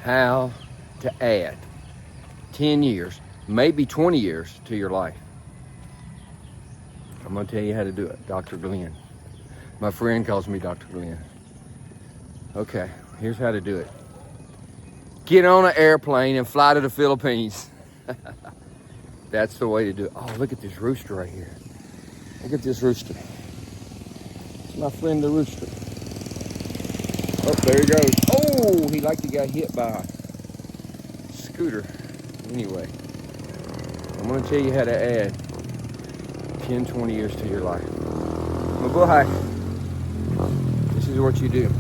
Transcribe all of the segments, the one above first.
how to add 10 years, maybe 20 years to your life. I'm gonna tell you how to do it, Dr. Glenn. My friend calls me Dr. Glenn. Okay, here's how to do it. Get on an airplane and fly to the Philippines. That's the way to do it. Oh, look at this rooster right here. Look at this rooster. It's my friend the rooster. Oh, there he goes. Oh, he like he got hit by a scooter. Anyway, I'm gonna tell you how to add 10, 20 years to your life. Mabuhay. This is what you do.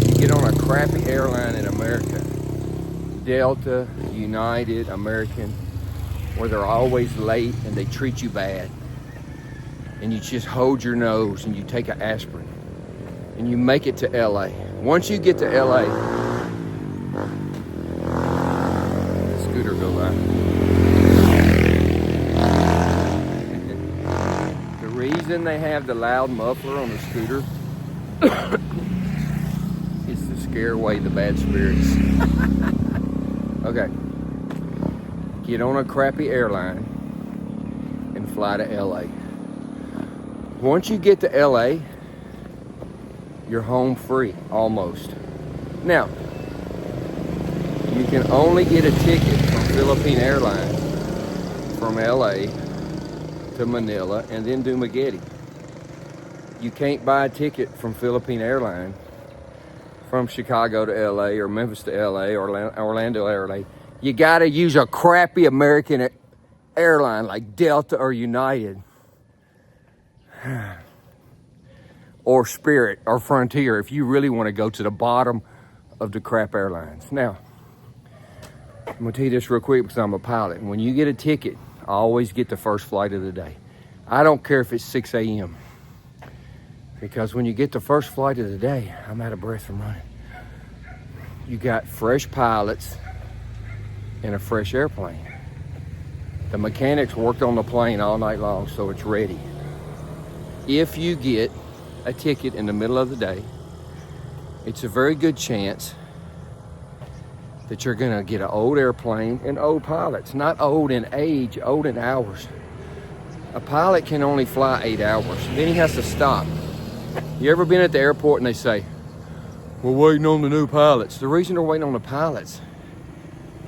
You get on a crappy airline in America. Delta, United, American, where they're always late and they treat you bad. And you just hold your nose and you take an aspirin. And you make it to LA. Once you get to LA, scooter go by. The reason they have the loud muffler on the scooter is to scare away the bad spirits. Okay. Get on a crappy airline and fly to LA. Once you get to LA, you're home free, almost. Now, you can only get a ticket from Philippine Airlines from LA to Manila and then Dumaguete. You can't buy a ticket from Philippine Airlines from Chicago to LA or Memphis to LA or Orlando to LA. You gotta use a crappy American airline like Delta or United. Or Spirit or Frontier if you really want to go to the bottom of the crap airlines. Now, I'm gonna tell you this real quick because I'm a pilot. When you get a ticket, I always get the first flight of the day. I don't care if it's 6 a.m. because when you get the first flight of the day, I'm out of breath from running. You got fresh pilots and a fresh airplane. The mechanics worked on the plane all night long, so it's ready. If you get a ticket in the middle of the day, it's a very good chance that you're gonna get an old airplane and old pilots. Not old in age, old in hours. A pilot can only fly 8 hours, then he has to stop. You ever been at the airport and they say, we're waiting on the new pilots? The reason they're waiting on the pilots,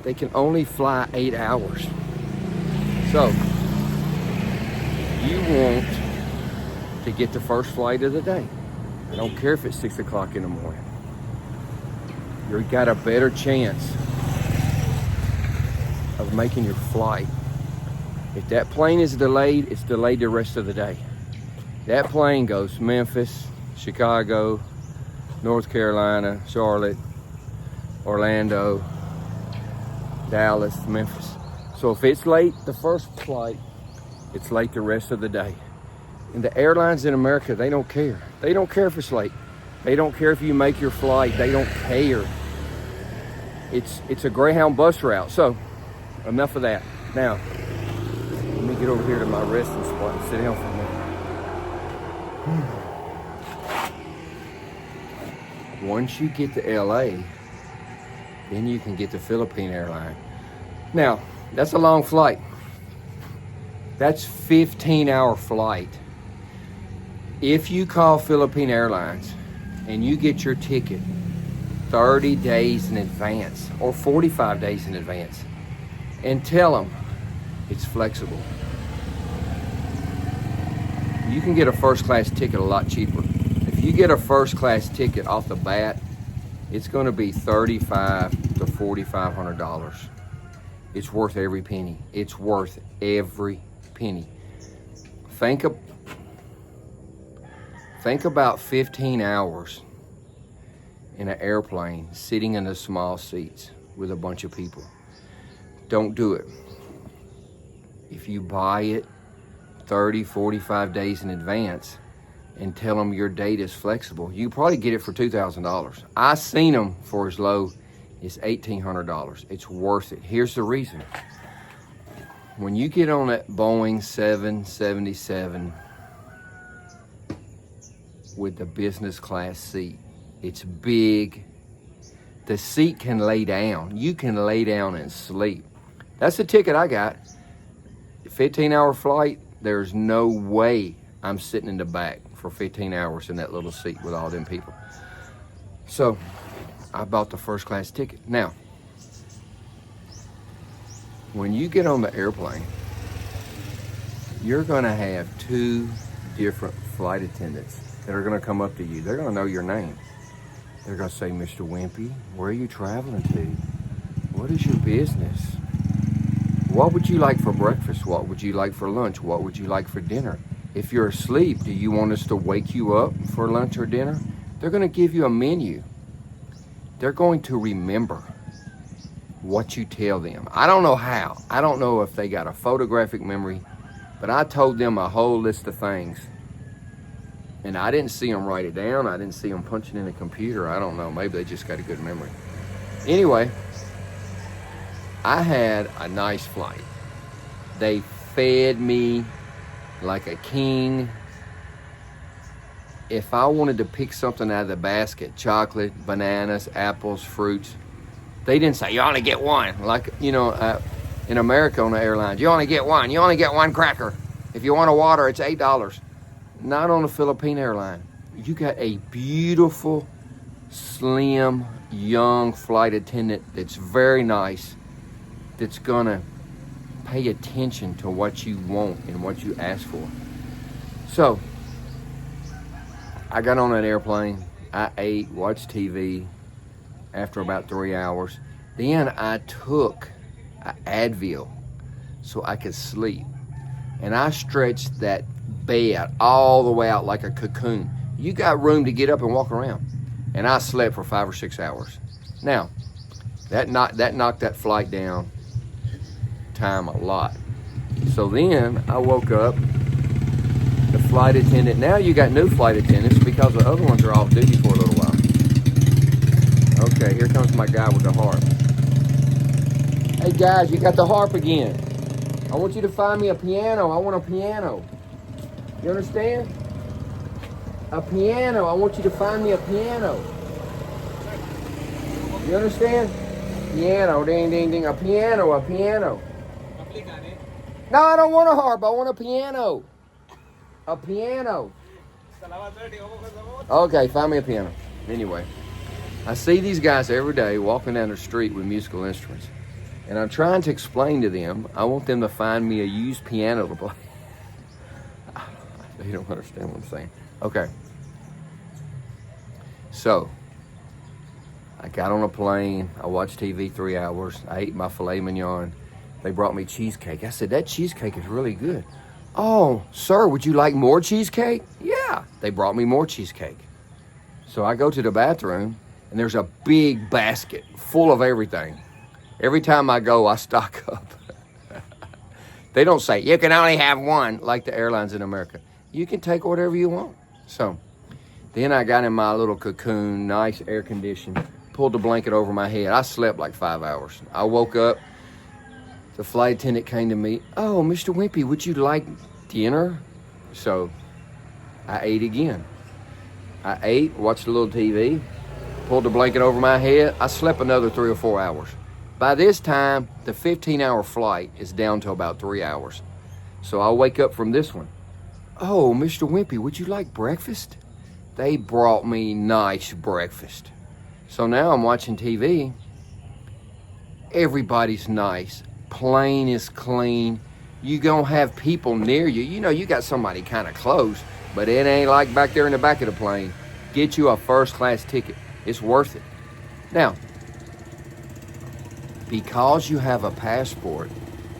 they can only fly 8 hours. So, you want to get the first flight of the day. I don't care if it's 6 o'clock in the morning. You've got a better chance of making your flight. If that plane is delayed, it's delayed the rest of the day. That plane goes Memphis, Chicago, North Carolina, Charlotte, Orlando, Dallas, Memphis. So if it's late the first flight, it's late the rest of the day. And the airlines in America, they don't care. They don't care if it's late. They don't care if you make your flight. They don't care. It's a Greyhound bus route. So, enough of that. Now, let me get over here to my resting spot and sit down for a minute. Once you get to LA, then you can get the Philippine Airline. Now, that's a long flight. That's 15-hour flight. If you call Philippine Airlines and you get your ticket 30 days in advance or 45 days in advance and tell them it's flexible, you can get a first class ticket a lot cheaper. If you get a first class ticket off the bat, it's going to be $3,500 to $4,500. It's worth every penny. It's worth every penny. Think about 15 hours in an airplane sitting in the small seats with a bunch of people. Don't do it. If you buy it 30, 45 days in advance and tell them your date is flexible, you probably get it for $2,000. I seen them for as low as $1,800. It's worth it. Here's the reason. When you get on that Boeing 777 with the business class seat, it's big, The seat can lay down. You can lay down and sleep. That's the ticket I got. 15-hour flight, there's no way I'm sitting in the back for 15 hours in that little seat with all them people. So I bought the first class ticket. Now, when you get on the airplane, you're gonna have 2 different flight attendants that are gonna come up to you. They're gonna know your name. They're gonna say, Mr. Wimpy, where are you traveling to? What is your business? What would you like for breakfast? What would you like for lunch? What would you like for dinner? If you're asleep, do you want us to wake you up for lunch or dinner? They're gonna give you a menu. They're going to remember what you tell them. I don't know how. I don't know if they got a photographic memory, but I told them a whole list of things. And I didn't see them write it down. I didn't see them punching in a computer. I don't know. Maybe they just got a good memory. Anyway, I had a nice flight. They fed me like a king. If I wanted to pick something out of the basket, chocolate, bananas, apples, fruits, they didn't say, you only get one. Like, in America on the airlines, you only get one. You only get one cracker. If you want a water, it's $8. Not on the Philippine airline. You got a beautiful, slim, young flight attendant that's very nice, that's gonna pay attention to what you want and what you ask for. So, I got on that airplane. I ate, watched TV after about 3 hours. Then I took an Advil so I could sleep. And I stretched that bed all the way out like a cocoon. You got room to get up and walk around. And I slept for 5 or 6 hours. Now, that knocked that flight down time a lot. So then I woke up. The flight attendant, now you got new flight attendants because the other ones are off duty for a little while. Okay, here comes my guy with the harp. Hey guys, you got the harp again. I want you to find me a piano. I want a piano. You understand? A piano. I want you to find me a piano. You understand? Piano, ding, ding, ding. A piano, a piano. No, I don't want a harp. I want a piano. A piano. Okay, find me a piano. Anyway, I see these guys every day walking down the street with musical instruments. And I'm trying to explain to them, I want them to find me a used piano to play. They don't understand what I'm saying. Okay. So, I got on a plane. I watched TV 3 hours. I ate my filet mignon. They brought me cheesecake. I said, that cheesecake is really good. Oh, sir, would you like more cheesecake? Yeah. They brought me more cheesecake. So I go to the bathroom, and there's a big basket full of everything. Every time I go, I stock up. They don't say, you can only have one, like the airlines in America. You can take whatever you want. So then I got in my little cocoon, nice air conditioned, pulled the blanket over my head. I slept like 5 hours. I woke up. The flight attendant came to me. Oh, Mr. Wimpy, would you like dinner? So I ate again. I ate, watched a little TV, pulled the blanket over my head. I slept another 3 or 4 hours. By this time, the 15-hour flight is down to about 3 hours. So I'll wake up from this one. Oh, Mr. Wimpy, would you like breakfast? They brought me nice breakfast. So now I'm watching TV. Everybody's nice. Plane is clean. You gonna have people near you. You know, you got somebody kind of close, but it ain't like back there in the back of the plane. Get you a first class ticket. It's worth it. Now, because you have a passport,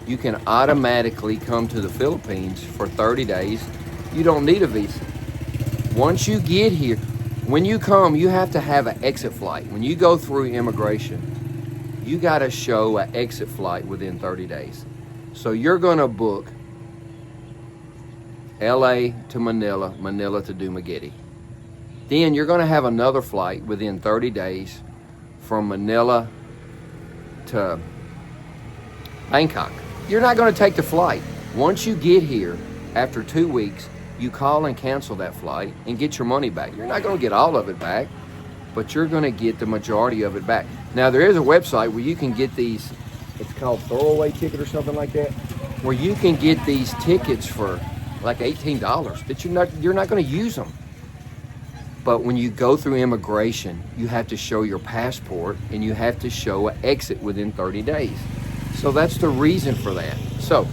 you can automatically come to the Philippines for 30 days. You don't need a visa. Once you get here, when you come, you have to have an exit flight. When you go through immigration, you got to show an exit flight within 30 days. So you're going to book LA to Manila, Manila to Dumaguete. Then you're going to have another flight within 30 days from Manila to Bangkok. You're not going to take the flight. Once you get here, after 2 weeks, you call and cancel that flight and get your money back. You're not going to get all of it back. but you're going to get the majority of it back. Now, there is a website where you can get these, it's called Throwaway Ticket or something like that, where you can get these tickets for like $18 that you're not going to use them. But when you go through immigration, you have to show your passport and you have to show an exit within 30 days. So that's the reason for that. So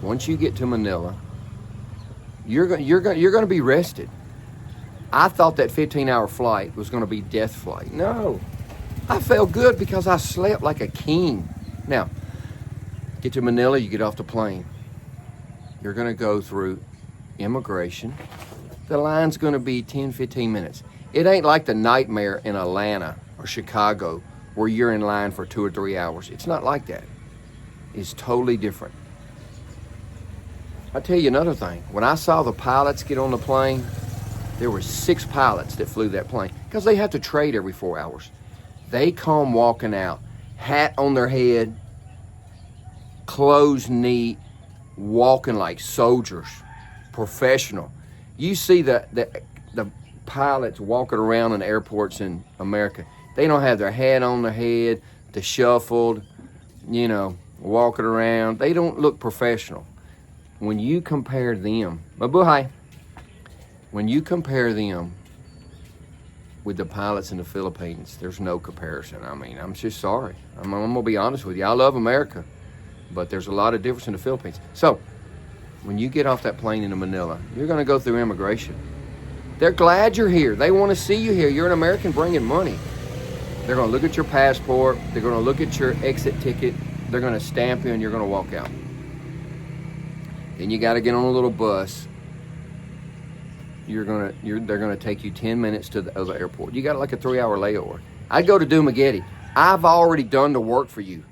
once you get to Manila, you're going to be rested. I thought that 15-hour flight was going to be death flight. No, I felt good because I slept like a king. Now, get to Manila, you get off the plane. You're going to go through immigration. The line's going to be 10, 15 minutes. It ain't like the nightmare in Atlanta or Chicago where you're in line for 2 or 3 hours. It's not like that. It's totally different. I'll tell you another thing. When I saw the pilots get on the plane, there were 6 pilots that flew that plane because they have to trade every 4 hours. They come walking out, hat on their head, clothes neat, walking like soldiers, professional. You see the pilots walking around in airports in America. They don't have their hat on their head, the shuffled, walking around. They don't look professional. When you compare them, mabuhay, when you compare them with the pilots in the Philippines, there's no comparison. I mean, I'm just sorry. I'm going to be honest with you. I love America, but there's a lot of difference in the Philippines. So, when you get off that plane into Manila, you're going to go through immigration. They're glad you're here. They want to see you here. You're an American bringing money. They're going to look at your passport. They're going to look at your exit ticket. They're going to stamp you and you're going to walk out. Then you got to get on a little bus. They're going to take you 10 minutes to the other airport. You got like a 3-hour layover. I'd go to Dumaguete. I've already done the work for you.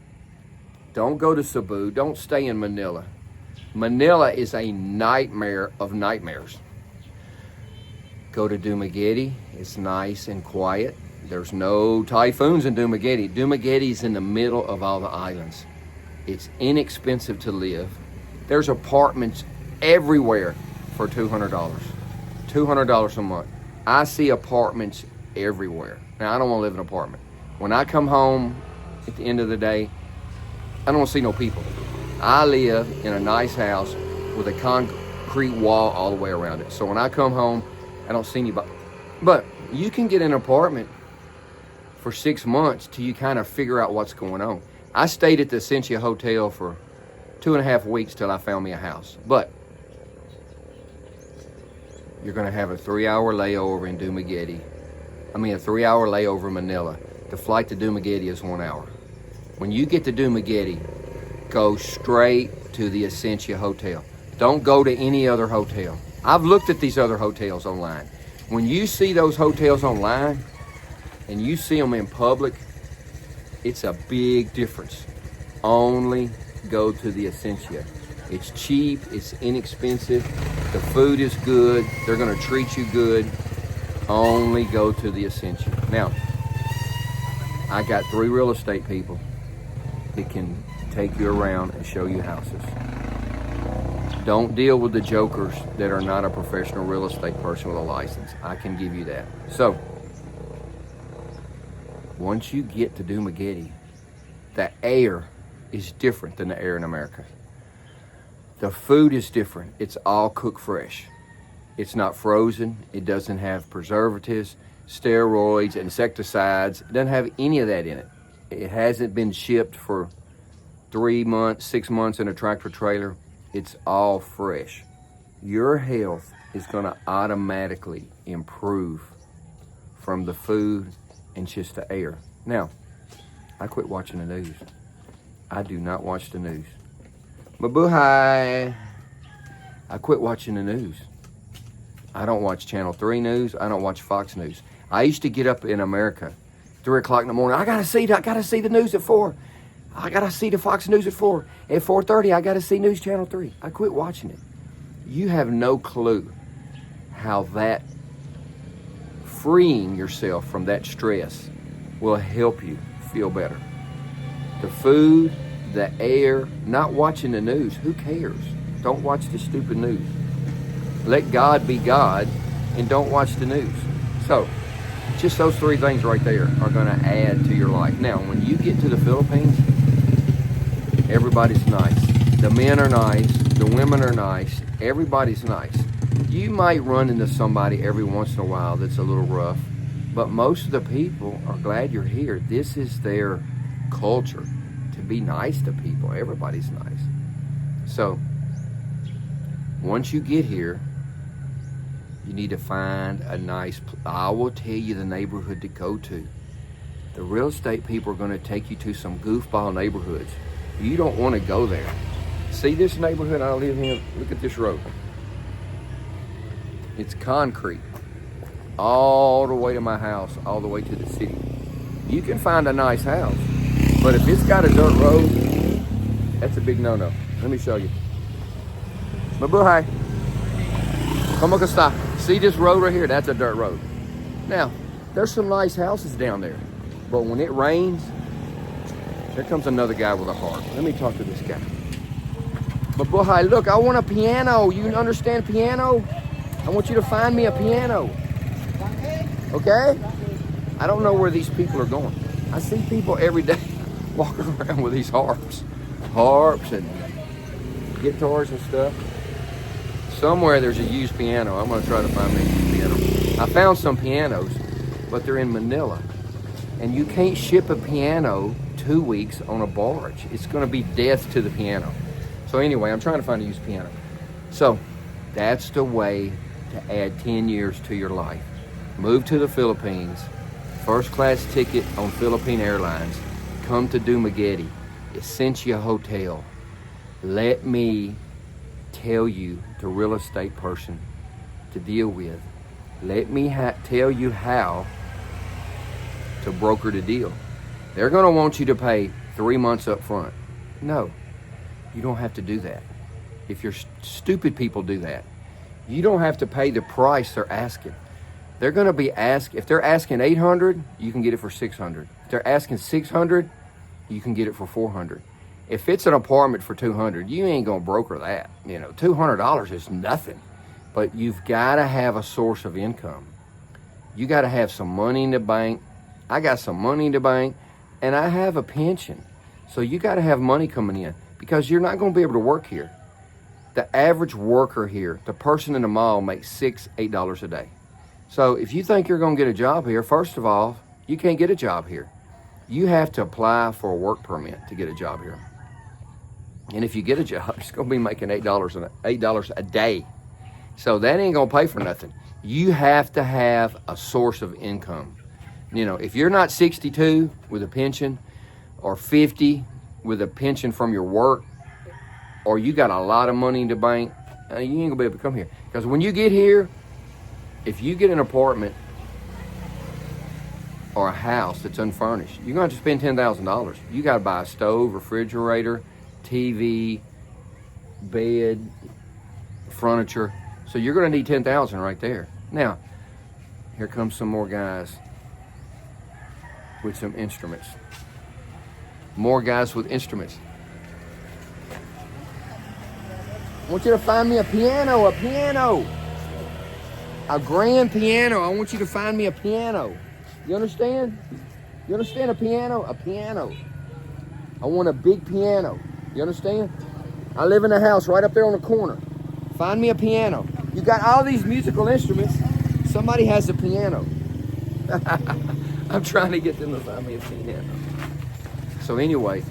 Don't go to Cebu. Don't stay in Manila. Manila is a nightmare of nightmares. Go to Dumaguete. It's nice and quiet. There's no typhoons in Dumaguete. Dumaguete is in the middle of all the islands. It's inexpensive to live. There's apartments everywhere for $200. $200 a month. I see apartments everywhere. Now, I don't want to live in an apartment. When I come home at the end of the day, I don't see no people. I live in a nice house with a concrete wall all the way around it. So when I come home, I don't see anybody. But you can get an apartment for 6 months till you kind of figure out what's going on. I stayed at the Essentia Hotel for 2.5 weeks till I found me a house. But you're going to have a 3-hour layover in Dumaguete. A 3-hour layover in Manila. The flight to Dumaguete is 1 hour. When you get to Dumaguete, go straight to the Essentia Hotel. Don't go to any other hotel. I've looked at these other hotels online. When you see those hotels online and you see them in public, it's a big difference. Only go to the Essentia. It's cheap, it's inexpensive, the food is good, they're going to treat you good. Only go to the Essentia. Now, I got 3 real estate people that can take you around and show you houses. Don't deal with the jokers that are not a professional real estate person with a license. I can give you that. So, once you get to Dumaguete, the air is different than the air in America. The food is different. It's all cooked fresh. It's not frozen. It doesn't have preservatives, steroids, insecticides. It doesn't have any of that in it. It hasn't been shipped for 3 months, 6 months in a tractor trailer. It's all fresh. Your health is going to automatically improve from the food and just the air. Now, I quit watching the news. I do not watch the news. Mabuhay. I quit watching the news. I don't watch Channel 3 news. I don't watch Fox News. I used to get up in America, 3 o'clock in the morning. I gotta see the news at 4. I gotta see the Fox News at 4. At 4:30, I gotta see News Channel 3. I quit watching it. You have no clue how that freeing yourself from that stress will help you feel better. The food, the air, not watching the news. Who cares? Don't watch the stupid news. Let God be God and don't watch the news. So, just those three things right there are going to add to your life. Now, when you get to the Philippines, everybody's nice. The men are nice. The women are nice. Everybody's nice. You might run into somebody every once in a while that's a little rough, but most of the people are glad you're here. This is their culture, to be nice to people. Everybody's nice. So, once you get here, you need to find a nice place. I will tell you the neighborhood to go to. The real estate people are going to take you to some goofball neighborhoods. You don't want to go there. See this neighborhood I live in? Look at this road. It's concrete. All the way to my house, all the way to the city. You can find a nice house, but if it's got a dirt road, that's a big no-no. Let me show you. Mabuhay. Como que está? See this road right here? That's a dirt road. Now, there's some nice houses down there, but when it rains, there comes another guy with a harp. Let me talk to this guy. Mabuhay, look, I want a piano. You understand piano? I want you to find me a piano. Okay? I don't know where these people are going. I see people every day walking around with these harps and guitars and stuff. Somewhere there's a used piano. I'm going to try to find me a piano. I found some pianos, but they're in Manila. And you can't ship a piano 2 weeks on a barge. It's going to be death to the piano. So anyway, I'm trying to find a used piano. So that's the way to add 10 years to your life. Move to the Philippines. First class ticket on Philippine Airlines. Come to Dumaguete. Essentia Hotel. Let me tell you the real estate person to deal with. Let me tell you how to broker the deal. They're going to want you to pay 3 months up front. No, you don't have to do that. If you're stupid people do that. You don't have to pay the price they're asking. They're going to be if they're asking 800, you can get it for 600. If they're asking 600, you can get it for 400. If it's an apartment for 200, you ain't going to broker that. You know, $200 is nothing. But you've got to have a source of income. You got to have some money in the bank. I got some money in the bank, and I have a pension. So you got to have money coming in because you're not going to be able to work here. The average worker here, the person in the mall, makes $6, $8 a day. So if you think you're going to get a job here, first of all, you can't get a job here. You have to apply for a work permit to get a job here. And if you get a job, it's going to be making $8 a day. So that ain't going to pay for nothing. You have to have a source of income. You know, if you're not 62 with a pension or 50 with a pension from your work, or you got a lot of money in the bank, you ain't going to be able to come here. Because when you get here, if you get an apartment or a house that's unfurnished, you're going to have to spend $10,000. You got to buy a stove, refrigerator, TV, bed, furniture. So you're going to need $10,000 right there. Now, here comes some more guys with some instruments. More guys with instruments. I want you to find me a piano, a grand piano. I want you to find me a piano. You understand? You understand a piano? A piano. I want a big piano. You understand? I live in a house right up there on the corner. Find me a piano. You got all these musical instruments. Somebody has a piano. I'm trying to get them to find me a piano. So anyway,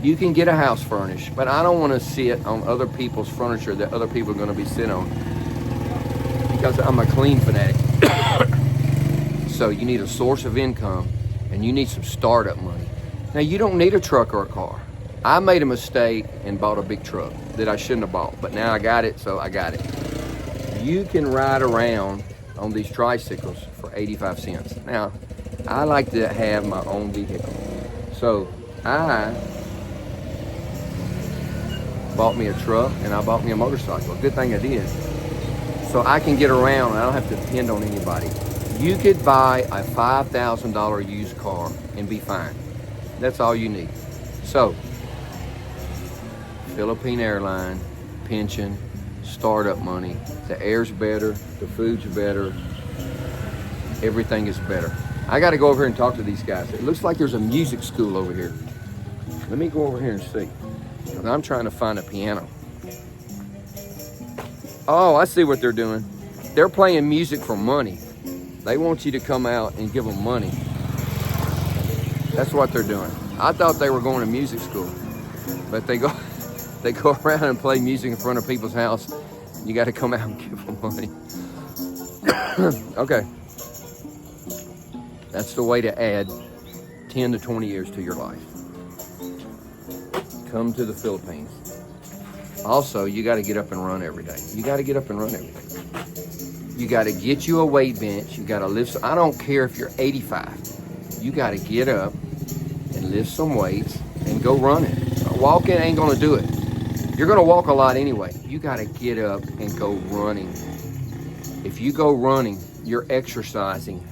you can get a house furnished, but I don't want to sit on other people's furniture that other people are going to be sitting on because I'm a clean fanatic. So you need a source of income and you need some startup money. Now you don't need a truck or a car. I made a mistake and bought a big truck that I shouldn't have bought, but now I got it, so I got it. You can ride around on these tricycles for 85 cents. Now, I like to have my own vehicle. So I bought me a truck and I bought me a motorcycle. Good thing I did. So I can get around and I don't have to depend on anybody. You could buy a $5,000 used car and be fine. That's all you need. So, Philippine Airline, pension, startup money. The air's better, the food's better, everything is better. I got to go over here and talk to these guys. It looks like there's a music school over here. Let me go over here and see. I'm trying to find a piano. Oh, I see what they're doing. They're playing music for money. They want you to come out and give them money. That's what they're doing. I thought they were going to music school, but they go around and play music in front of people's house. You got to come out and give them money. Okay. That's the way to add 10 to 20 years to your life. Come to the Philippines. Also, you got to get up and run every day. You got to get up and run every day. You got to get you a weight bench. You got to lift. I don't care if you're 85. You got to get up and lift some weights and go running. Walking ain't going to do it. You're going to walk a lot anyway. You got to get up and go running. If you go running, you're exercising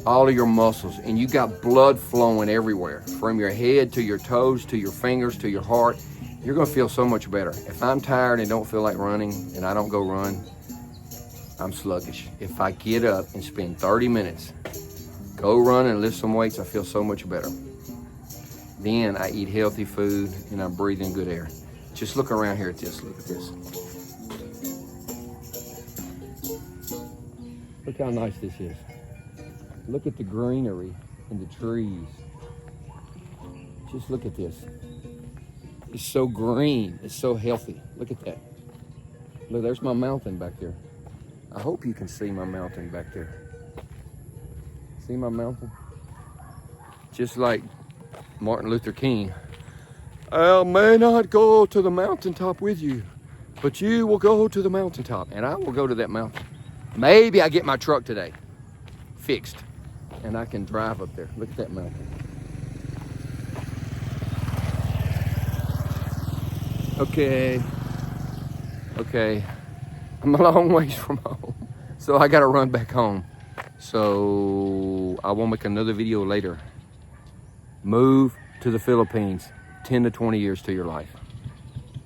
all of your muscles, and you got blood flowing everywhere, from your head to your toes, to your fingers, to your heart. You're going to feel so much better. If I'm tired and don't feel like running and I don't go run, I'm sluggish. If I get up and spend 30 minutes, go run and lift some weights, I feel so much better. Then I eat healthy food and I'm breathing good air. Just look around here at this. Look at this. Look how nice this is. Look at the greenery and the trees. Just look at this. It's so green. It's so healthy. Look at that. Look, there's my mountain back there. I hope you can see my mountain back there. See my mountain? Just like Martin Luther King. I may not go to the mountaintop with you, but you will go to the mountaintop. And I will go to that mountain. Maybe I get my truck today fixed and I can drive up there. Look at that mountain. Okay. I'm a long ways from home, so I gotta run back home. So I will make another video later. Move to the Philippines, 10 to 20 years to your life.